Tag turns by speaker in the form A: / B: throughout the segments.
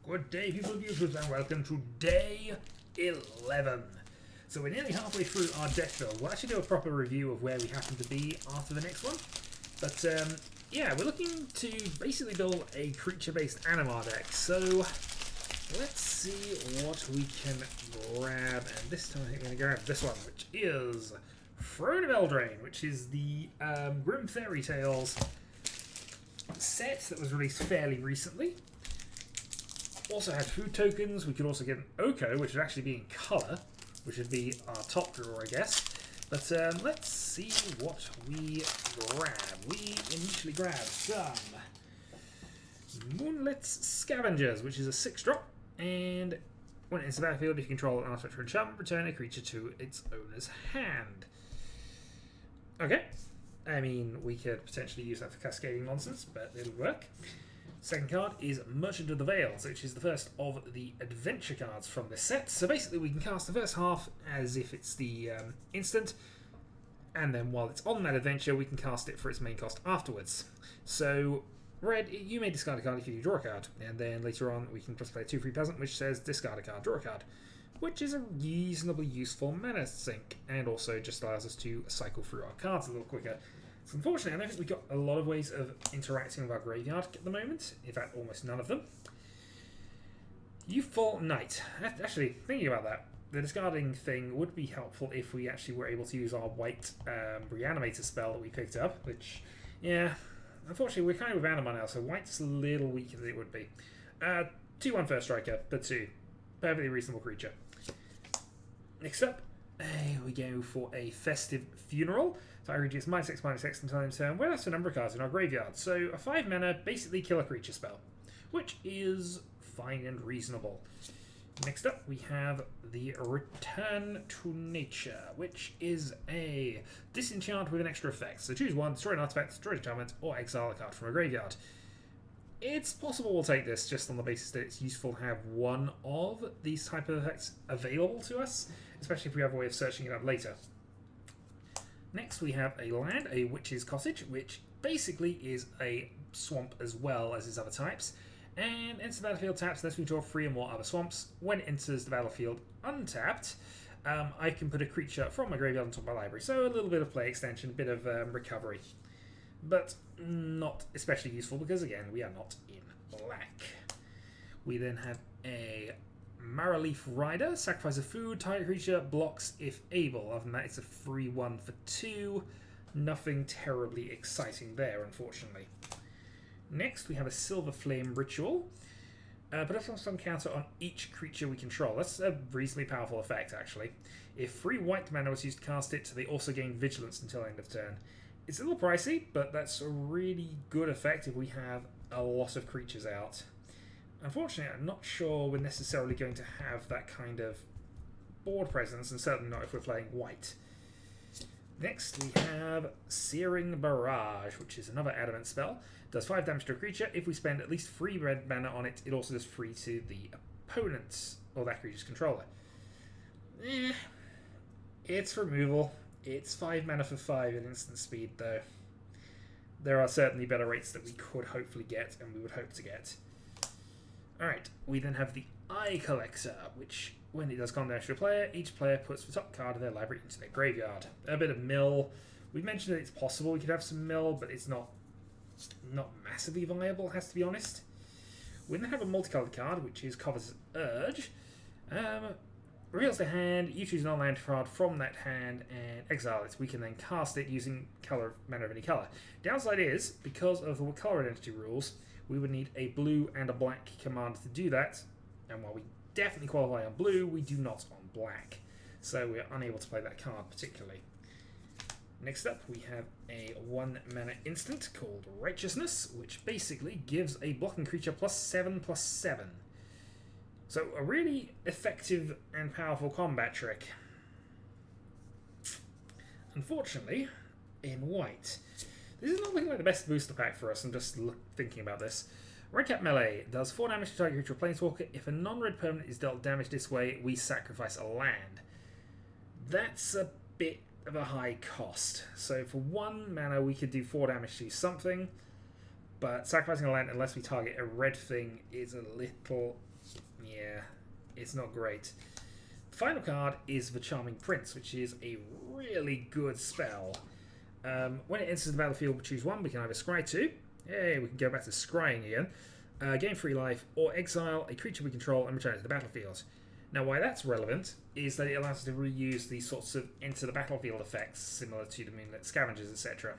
A: Good day, people of YouTube, and welcome to day 11. So we're nearly halfway through our deck build. We'll actually do a proper review of where we happen to be after the next one. But yeah, we're looking to basically build a creature-based Animar deck. So let's see what we can grab. And this time I think we're going to grab this one, which is Throne of Eldraine, which is the Grim Fairy Tales set that was released fairly recently. Also had food tokens. We could also get an Oko, which would actually be in colour, which would be our top drawer, I guess. But let's see what we grab. We initially grabbed some Moonlit Scavengers, which is a 6-drop, and when it's the battlefield, if you control an artifact or enchantment, return a creature to its owner's hand. Okay. I mean, we could potentially use that for cascading nonsense, but it'll work. Second card is Merchant of the Veils, which is the first of the adventure cards from this set. So basically we can cast the first half as if it's the instant, and then while it's on that adventure we can cast it for its main cost afterwards. So red, you may discard a card if you draw a card, and then later on we can just play a 2/3 peasant which says discard a card, draw a card, which is a reasonably useful mana sink, and also just allows us to cycle through our cards a little quicker. So unfortunately, I don't think we've got a lot of ways of interacting with our graveyard at the moment. In fact, almost none of them. Youthful Knight. Actually, thinking about that, the discarding thing would be helpful if we actually were able to use our white Reanimator spell that we picked up, which, yeah, unfortunately, we're kind of with Animar now, so white's a little weaker than it would be. 2/1 first striker, but 2. Perfectly reasonable creature. Next up, we go for a Festive Funeral. So I reduce -6/-6 until end turn, where that's the number of cards in our graveyard. So a 5 mana, basically kill a creature spell, which is fine and reasonable. Next up, we have the Return to Nature, which is a disenchant with an extra effect. So choose one, destroy an artifact, destroy an enchantment, or exile a card from a graveyard. It's possible we'll take this just on the basis that it's useful to have one of these type of effects available to us, especially if we have a way of searching it up later. Next we have a land, a Witch's Cottage, which basically is a swamp as well as its other types, and enters the battlefield taps unless we draw 3 or more other swamps. When it enters the battlefield untapped, I can put a creature from my graveyard on top of my library, so a little bit of play extension, a bit of recovery. But not especially useful because, again, we are not in black. We then have a Maraleaf Rider, sacrifice a food, target creature, blocks if able. Other than that, it's a 3/1 for 2. Nothing terribly exciting there, unfortunately. Next, we have a Silver Flame Ritual. Put up some counter on each creature we control. That's a reasonably powerful effect, actually. If 3 white mana was used to cast it, they also gain Vigilance until end of turn. It's a little pricey, but that's a really good effect if we have a lot of creatures out. Unfortunately, I'm not sure we're necessarily going to have that kind of board presence, and certainly not if we're playing white. Next, we have Searing Mirage, which is another adamant spell. Does 5 damage to a creature. If we spend at least 3 red mana on it, it also does 3 to the opponent's or that creature's controller. It's removal. It's 5 mana for 5 at instant speed, though. There are certainly better rates that we could hopefully get, and we would hope to get. Alright, we then have the Eye Collector, which, when it does con damage to a player, each player puts the top card of their library into their graveyard. A bit of mill. We've mentioned that it's possible we could have some mill, but it's not massively viable, has to be honest. We then have a multicolored card, which is Covetous Urge. Reveals the hand, you choose an on-land card from that hand and exile it. We can then cast it using mana of any colour. Downside is, because of the colour identity rules, we would need a blue and a black command to do that, and while we definitely qualify on blue, we do not on black. So we're unable to play that card particularly. Next up, we have a 1 mana instant called Righteousness, which basically gives a blocking creature +7/+7. So a really effective and powerful combat trick. Unfortunately, in white, this is not looking like the best booster pack for us. I'm just thinking about this. Red Cap Melee does 4 damage to target creature or planeswalker. If a non-red permanent is dealt damage this way, we sacrifice a land. That's a bit of a high cost. So for 1 mana, we could do 4 damage to something. But sacrificing a land unless we target a red thing is a little Yeah, it's not great. The final card is the Charming Prince, which is a really good spell. When it enters the battlefield, we choose one. We can either scry 2. Hey, we can go back to scrying again. Gain 3 life, or exile a creature we control and return it to the battlefield. Now, why that's relevant is that it allows us to reuse these sorts of enter the battlefield effects, similar to the Moonlit Scavengers, etc.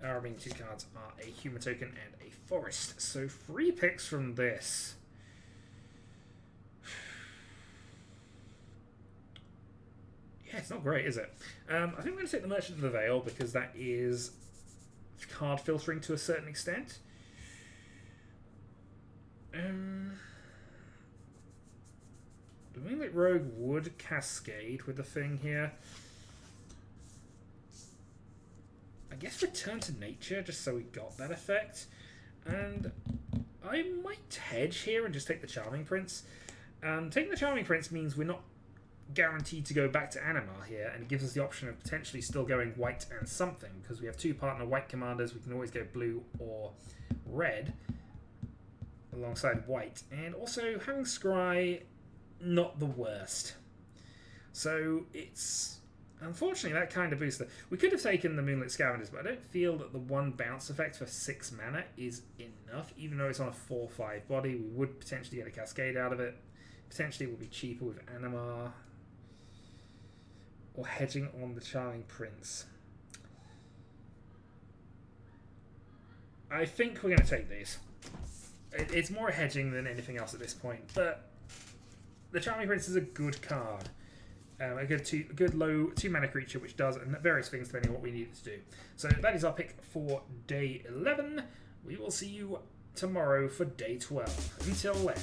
A: Our remaining 2 cards are a human token and a forest. So 3 picks from this. Yeah, it's not great, is it? I think we're going to take the Merchant of the Veil because that is card filtering to a certain extent. The Moonlit Rogue would cascade with the thing here. I guess Return to Nature, just so we got that effect. And I might hedge here and just take the Charming Prince. Taking the Charming Prince means we're not guaranteed to go back to Animar here, and it gives us the option of potentially still going white and something, because we have 2 partner white commanders. We can always go blue or red alongside white, and also having scry, not the worst. So it's unfortunately that kind of booster. We could have taken the Moonlit Scavengers, but I don't feel that the 1 bounce effect for 6 mana is enough. Even though it's on a 4/5 body, we would potentially get a cascade out of it. Potentially it would be cheaper with Animar or hedging on the Charming Prince. I think we're going to take these. It's more hedging than anything else at this point, but the Charming Prince is a good card. A good low 2 mana creature which does various things depending on what we need it to do. So that is our pick for day 11. We will see you tomorrow for day 12. Until then.